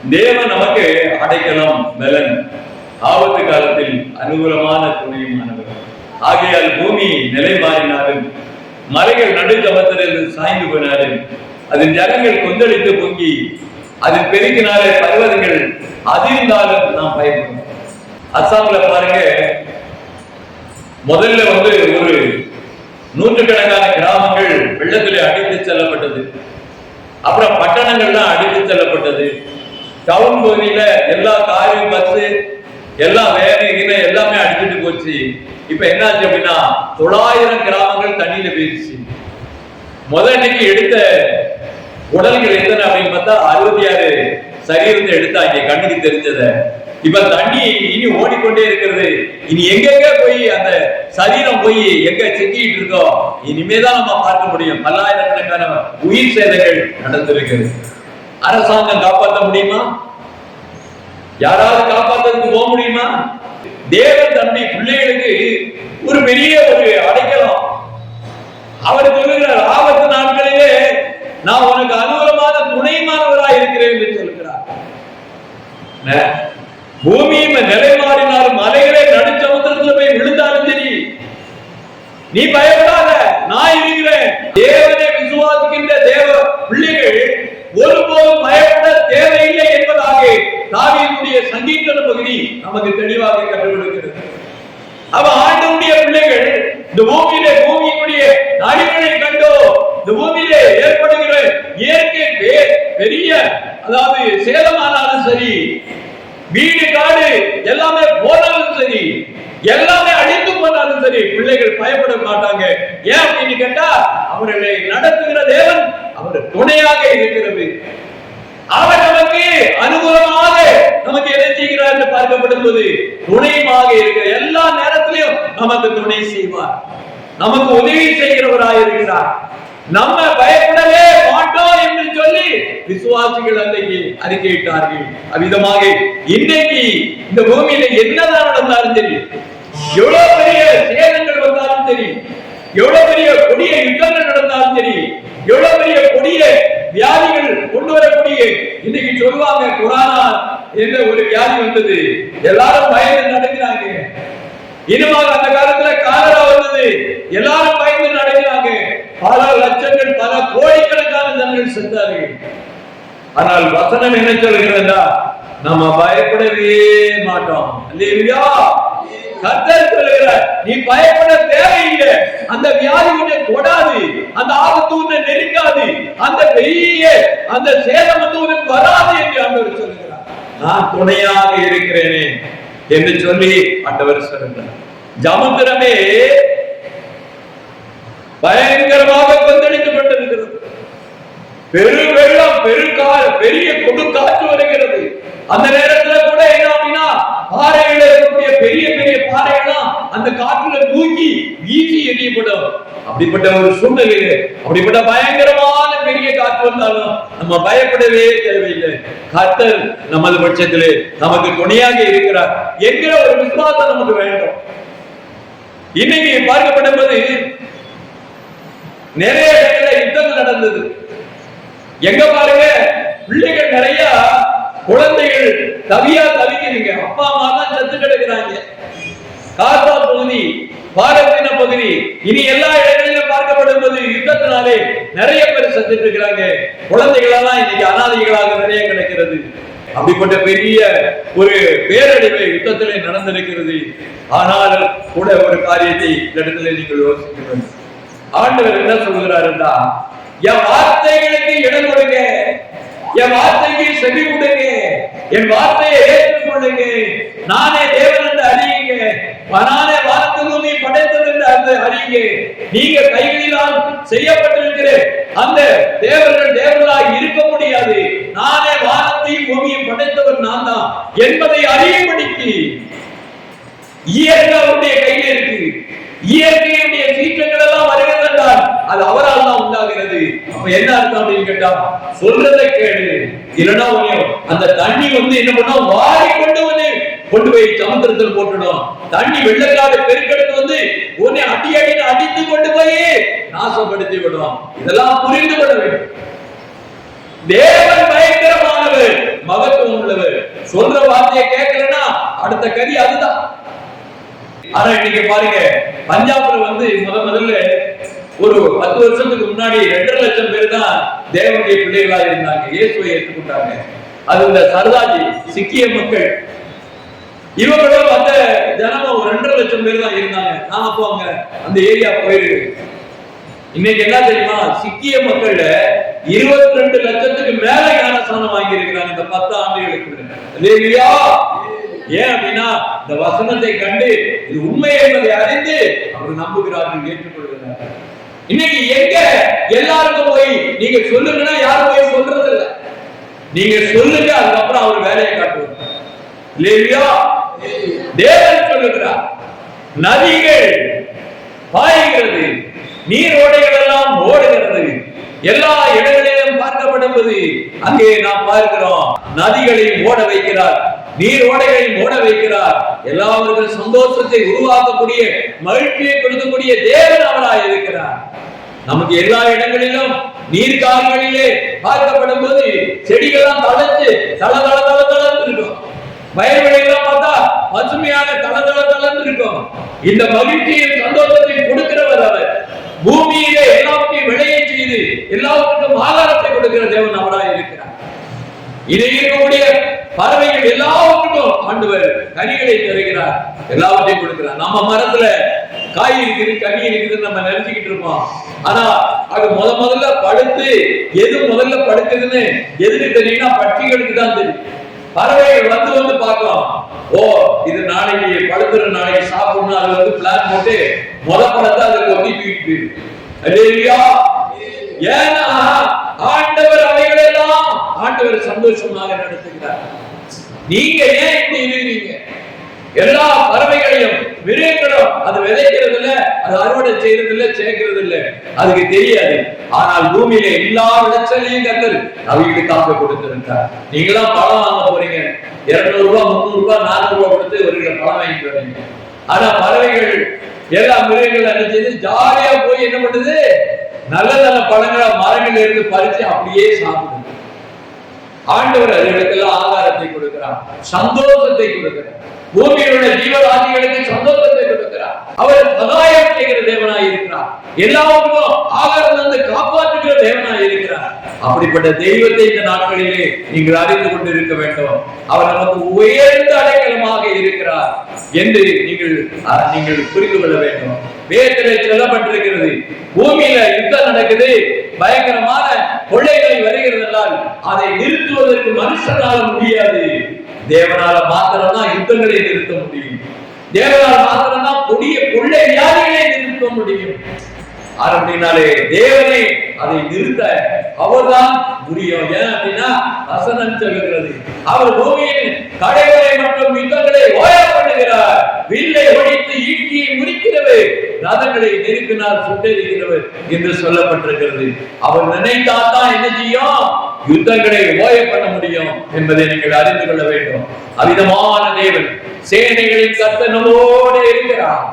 தேவன் நமக்கு அடைக்கலம், பலன், ஆபத்து காலத்தில் அனுகூலமான துணையுமானவர். ஆகையால் பூமி நிலை மாறினாலும், மலைகள் நடுக்கமத்தில் சாய்ந்து போனாலும், அதன் ஜனங்கள் கொந்தளித்து பொங்கி அதன் பெருக்கினாலே பர்வதங்கள் அதிர்ந்தாலும் நாம் பயப்படும். அஸ்ஸாம்ல பாருங்க, முதல்ல ஒரு நூற்றுக்கணக்கான கிராமங்கள் வெள்ளத்திலே அடித்து செல்லப்பட்டது. அப்புறம் பட்டணங்கள்லாம் அடித்து செல்லப்பட்டது. டவுன் பகுதியில எல்லா காரு, பஸ், எல்லா வேலைகளை எல்லாமே அடிச்சுட்டு போச்சு. இப்ப என்னாச்சு அப்படின்னா 900 கிராமங்கள் தண்ணியில போயிடுச்சு. முதன்னைக்கு எடுத்த உடல்கள் எத்தனை அப்படின்னு பார்த்தா 66 சரீரத்தை எடுத்தாங்க, கண்ணுக்கு தெரிஞ்சத. இப்ப தண்ணி இனி ஓடிக்கொண்டே இருக்கிறது. இனி எங்கெங்க போய் அந்த சரீரம் போய் எங்க சிக்கிட்டு இருக்கோம், இனிமேதான் நம்ம பார்க்க முடியும். பல்லாயிரக்கணக்கான உயிர் சேதங்கள் நடந்திருக்கிறது. அரசாங்கம் காப்பாற்ற முடியுமா? யாராவது காப்பாற்றுறதுக்கு போக முடியுமா? தேவன் தன்னுடைய பிள்ளைகளுக்கு ஒரு பெரிய அடைக்கலம். அவர் சொல்லுகிறார், ஆபத்து நாட்களிலே நான் உனக்கு அனுகூலமான துணைமானவராக இருக்கிறேன் என்று சொல்லுகிறார். பூமியும் நிலை மாறினாலும், மலைகளே நடுச்சமுத்திரத்தில் போய் விழுந்தாலும் சரி, நீ பயப்படாத, நான் இருக்கிறேன். தேவனை விசுவாசிக்கின்ற தேவ பிள்ளைகள் ஒருபோதும் பயப்பட தேவையில்லை என்பதாக தாவீதுடைய சங்கீத பகுதி நமக்கு தெளிவாக கற்றுக் கொடுக்கிறது. அவ ஆண்டவருடைய பிள்ளைகள் இந்த பூமியினுடைய நடிகளை கண்டோ, இந்த பூமியிலே ஏற்படுகிற இயற்கை பெரிய அதாவது சேதமானாலும் சரி, வீடு காடு எல்லாமே போனாலும் சரி, எல்லாமே அழிந்து போனாலும் சரி, பிள்ளைகள் பயப்பட மாட்டாங்க. ஏன் அப்படின்னு கேட்டா, அவர்களை நடத்துகிற தேவன் அவர் துணையாக இருக்கிறது. அவர் நமக்கு அனுகூலமாக நமக்கு எதை செய்கிறார் என்று பார்க்கப்படும் போது துணையாக இருக்கிற எல்லா நேரத்திலையும் நமக்கு துணை செய்வார், நமக்கு உதவி செய்கிறவராக இருக்கிறார். நம்ம பயப்படவே மாட்டோம் என்று சொல்லி விசுவாசிகள் அன்றைக்கு அறிக்கையிட்டார்கள். அவ்விதமாக இன்றைக்கு இந்த பூமியில என்னதான் நடந்தாலும் சரி, எவ்வளவு பெரிய சேதங்கள் வந்தாலும் சரி, எவ்வளவு பெரிய கொடிய யுத்தங்கள் நடந்தாலும் சரி, எவ்வளவு பெரிய கொடிய வியாதிகள் கொண்டு வரக்கூடிய, இன்னைக்கு சொல்லுவாங்க கொரோனா என்ற ஒரு வியாதி வந்தது, எல்லாரும் பயந்து நடக்கிறாங்க. இனிமாக அந்த காலத்துல காலரா வந்தது, எல்லாரும் பயந்து நடக்கிறாங்க. பல லட்சங்கள், பல கோடிக்கணக்கான ஜனங்கள் சென்றார்கள். ஆனால் வசனம் என்ன சொல்கிறதா, நம்ம பயப்படவே மாட்டோம். அல்லேலூயா. கர்த்தர் சொல்கிறார், நீ பயப்பட தேவையில்லை. அந்த வியாதி உன்னை தொடாது, அந்த ஆபத்து உன்னை நெருங்காது, அந்த பெரிய அந்த சேதம் உனக்கு வராது என்று ஆண்டவர் சொல்கிறார். நான் துணையாக இருக்கிறேனே என்று சொல்லி ஆண்டவர் சொல்கிறார். சமுத்திரமே பயங்கரமாக கொந்தளிக்கப்பட்டிருக்கிறது. பெரு வெள்ளம், பெரிய கொடுங்காற்று வருகிறது. அந்த நேரத்தில் கூட என்ன அப்படின்னா, பாறைகள் இருக்கக்கூடிய பெரிய பெரிய பாறைகள்லாம் அந்த காற்றுல தூக்கி வீசி எரியப்படும். அப்படிப்பட்ட ஒரு சூழ்நிலையில, அப்படிப்பட்ட பயங்கரமான பெரிய காற்று வந்தாலும் நம்ம பயப்படவே தேவையில்லை. கர்த்தர் நமது பட்சத்திலே நமக்கு துணையாக இருக்கிறார் என்கிற ஒரு விசுவாசம் நமக்கு வேண்டும். இன்னைக்கு பார்க்கப்படும் போது நிறைய இடத்துல யுத்தங்கள் நடந்தது. எங்க பாருங்க, பிள்ளைகள் நிறைய குழந்தைகள் தவிக்கிறீங்க, அப்பா அம்மா தான் செத்து கிடக்கிறாங்க. காசா பகுதி, பாலஸ்தீன பகுதி, இனி எல்லா இடங்களிலும் பார்க்கப்படும் போது யுத்தத்தினாலே நிறைய பேர் செத்துட்டு இருக்கிறாங்க. குழந்தைகள் எல்லாம் இன்னைக்கு அனாதைகளாக நிறைய கிடைக்கிறது. அப்படிப்பட்ட பெரிய ஒரு பேரழிவு யுத்தத்திலே நடந்திருக்கிறது. ஆனால் கூட ஒரு காரியத்தை இந்த இடத்துல நீங்கள் யோசிக்க வேண்டும். ஆண்டவர் என்ன சொல்கிறார் என்றால், என் வார்த்தைகளுக்கு இடம் கொடுங்க, என் வார்த்தைக்கு செவி கொடுங்க, என் வார்த்தையை ஏற்றுக்கொள்ளுங்க. நானே தேவன் என்று அறியுங்க, நானே வானத்து பூமி படைத்தவன் என்று அறியுங்க. நீங்க கைகளினால் செய்யப்பட்டிருக்கிற அந்த தேவர்கள் தேவர்களாக இருக்க முடியாது. நானே வானத்தையும் பூமியும் படைத்தவன் நான் தான் என்பதை அறியும்படிக்கு இயற்கை அவருடைய கையில இருக்கு. இயற்கையுடைய சீற்றங்கள் எல்லாம் வருகிறது என்றால் அது அவரால் தான் உண்டாகிறது. அப்ப என்ன அர்த்தம் அப்படின்னு கேட்டா, சொல்றதை கேளு, இல்லைன்னா அந்த தண்ணி என்ன பண்ணா வாரி கொண்டு போய் சமுத்திரத்தில் போட்டுடும். தண்ணி வெள்ளக்காடு பெருக்கெடுத்து உன்னை அடின்னு அடித்து கொண்டு போய் நாசப்படுத்தி விடும். இதெல்லாம் புரிந்து கொள்ள வேண்டும். தேவன் பயங்கரமானவர், மகத்துவம் சொல்ற வார்த்தையை கேட்கலன்னா அடுத்த கறி அதுதான். ஆனா இன்னைக்கு பாருங்க, பஞ்சாப்ல முதல்ல ஒரு 10 வருஷத்துக்கு முன்னாடி 2.5 லட்சம் பேர் தான் தேவனுடைய பிள்ளைகளா இருந்தாங்க, இயேசுவை ஏற்றுக்கொண்டாங்க. அது இந்த சர்தாஜி சிக்கிய மக்கள், இவங்களும் அந்த ஜனமும் 2.5 லட்சம் பேர் தான் இருந்தாங்க. நான் அப்போ அங்க அந்த ஏரியா போயிருக்கேன். இன்னைக்கு என்ன தெரியுமா, சிக்கிய மக்கள்ல 22 லட்சத்துக்கு மேல ஞானஸ்நானம் வாங்கி இருக்கிறாங்க இந்த 10 ஆண்டுகளுக்கு. ஏன் அப்படின்னா இந்த வசனத்தை கண்டு இது உண்மை என்பதை அறிந்து அவர் நம்புகிறார்கள், ஏற்றுக்கொள்கிறார்கள். இன்னைக்கு எங்க எல்லாருக்கும் போய் நீங்க சொல்லுங்கன்னா யாரும் போய் சொல்றது இல்லை. நீங்க சொல்லுங்க, அதுக்கப்புறம் அவர் வேலையை காட்டுவார். இல்லையா? தேவன் சொல்லுகிறார், நதிகள் பாய்கிறது, நீரோடைகள் எல்லாம் ஓடுகிறது, எல்லா இடங்களிலும் பார்க்கப்படுவது. அங்கே நாம் பார்க்கிறோம், நதிகளையும் ஓட வைக்கிறார், நீரோடைகளையும் ஓட வைக்கிறார். எல்லாருக்கும் சந்தோஷத்தை உருவாக்கக்கூடிய, மகிழ்ச்சியை கொடுக்கக்கூடிய தேவன் அவராய் இருக்கிறார். நமக்கு எல்லா இடங்களிலும் நீர்கால்களிலே பார்க்கப்படும் போது செடிகள்லாம் தழைச்சு தள தள தள தளன்னு இருக்கும். வயல்வெளியெல்லாம் பார்த்தா பசுமையாக தள தள தளன்னு இருக்கும். இந்த மகிழ்ச்சியும் சந்தோஷத்தையும் கொடுக்கிறவர் அவர். பூமியிலே எல்லாத்தையும் விளைய செய்து எல்லாருக்கும் ஆகாரத்தை கொடுக்கிற தேவன் அவராய் இருக்கிறார். இதை இருக்கக்கூடிய பறவைகள் எல்லாவற்றுக்கும் ஆண்டவர் கனிகளை தருகிறார், எல்லாவற்றையும் கொடுக்கிறார். நம்ம மரத்துல காய் இருக்குது, கனி இருக்குதுன்னு நம்ம நினைச்சுக்கிட்டு இருப்போம். ஆனா அது முதல்ல படுத்து எது முதல்ல படுக்குதுன்னு எதுக்கு தெரியும்னா பட்சிகளுக்கு தான் தெரியும். பறவைகள் வந்து பார்க்கலாம், ஓ இது நாளைக்கு படுத்துற, நாளைக்கு சாப்பிடணும், அது பிளான் போட்டு பழத்தை அதை கொட்டி தூக்கிட்டு போயிடும். ஏன்னா ஆண்டவர் அவைகளெல்லாம் ஆண்டவர் சந்தோஷமாக நடத்துகிறார். நீங்க ஏன் இப்படி இருக்கிறீங்க? எல்லா பறவைகளையும் மிருகங்களும் அது விதைக்கிறது இல்ல, அது அறுவடை செய்யறது இல்ல, சேர்க்கிறது இல்ல, அதுக்கு தெரியாது. ஆனால் பூமியில எல்லா விளைச்சலையும் கத்தர் அவைகளுக்காக கொடுத்திருக்கார். நீங்களாம் பழம் வாங்க போறீங்க, 200 ரூபாய் 300 ரூபாய் 400 ரூபாய் கொடுத்து ஒரு கிலோ பழம் வாங்கிட்டு வரீங்க. ஆனா பறவைகள் எல்லா மிருகங்கள் என்ன செய்யுது, ஜாலியா போய் என்ன பண்ணுது, நல்ல நல்ல பழங்களை மரங்கள் இருந்து பறிச்சு அப்படியே சாப்பிடுது. ஆண்டவர் அதுகளுக்கெல்லாம் ஆகாரத்தை கொடுக்கிறார், சந்தோஷத்தை கொடுக்கிறார். பூமியிலுள்ள ஜீவராசிகளுக்கு சந்தோஷத்தை கொடுக்கிறார். அவர் சகாயம் செய்கிற தேவனாய் இருக்கிறார். எல்லாருக்கும் ஆகாரம் தந்து காப்பாற்றுகிற தேவனாய் இருக்கிறார். அப்படிப்பட்ட தெய்வத்தை இந்த நாட்களிலே நீங்கள் அறிந்து கொண்டு இருக்க வேண்டும். அவர் நமக்கு உயர்ந்த அடைக்கலமாக இருக்கிறார் என்று நீங்கள் புரிந்து கொள்ள வேண்டும். வேதத்திலே சொல்லப்பட்டிருக்கிறது, பூமியில யுத்தம் நடக்குது, பயங்கரமான கொள்ளைகளை வருகிறது என்றால் அதை நிறுத்துவதற்கு மனுஷனால முடியாது. தேவனால மாத்திரம்தான் யுத்தங்களை நிறுத்த முடியும். தேவனால மாத்திரம்தான் கொடிய கொள்ளை வியாதிகளை நிறுத்த முடியும். அப்படின்னாலே தேவனை அதை நிறுத்த அவர்தான் முடியும். ஏன் அப்படின்னா வசனம் சொல்லுகிறது, அவர் பூமியின் கடைகளை மற்றும் யுத்தங்களை ஓய பண்ணுகிறார், வில்லை ஒழித்து ஈட்டியை முடிக்கிறவர், ரதங்களை நெருக்கினார் சுட்டெரிக்கிறவர் என்று சொல்லப்பட்டிருக்கிறது. அவர் நினைத்தால்தான் என்ன செய்யும், யுத்தங்களை ஓய பண்ண முடியும் என்பதை நீங்கள் அறிந்து கொள்ள வேண்டும். அவிதமான தேவன், சேனைகளின் கர்த்தர் நம்மோடு இருக்கிறார்.